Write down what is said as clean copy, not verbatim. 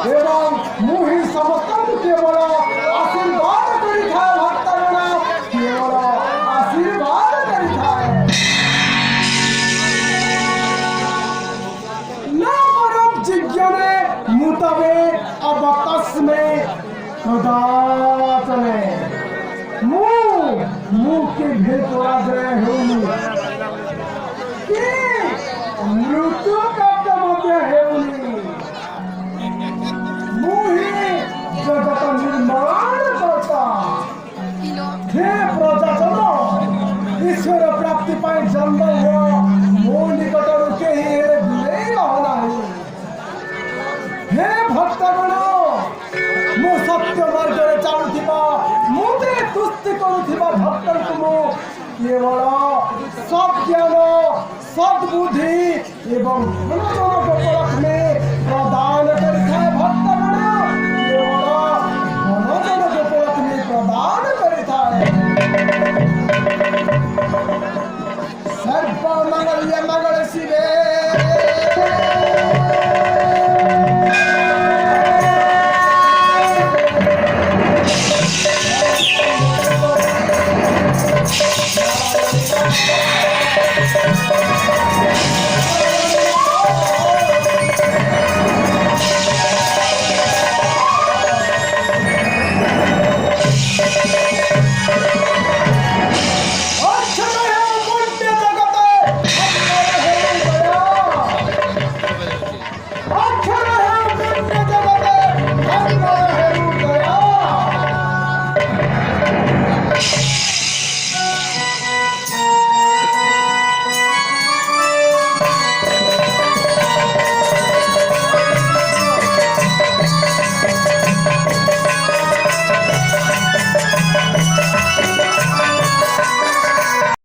एवं मुहि समस्त केवल आशीर्वाद करी थाए भक्तगण केवल आशीर्वाद करी थाए न परम जिज्ञने मुतवे अब तस्मे कदाचने मुंह के भेतोरा जय होनी कि मृत्यु कब्द मध्य हेउनी मुहि जगत निर्माण करता हे प्रजाजन ईश्वर प्राप्ति पाई जन्म हो मो निकट के ही हे भक्तगण मु सत्य मार्ग चालुथिबा मुते तुष्टि करुथिबा भक्तଙ୍କୁ मु केवल सज्ञान सद्बुद्धि एवं मनोजन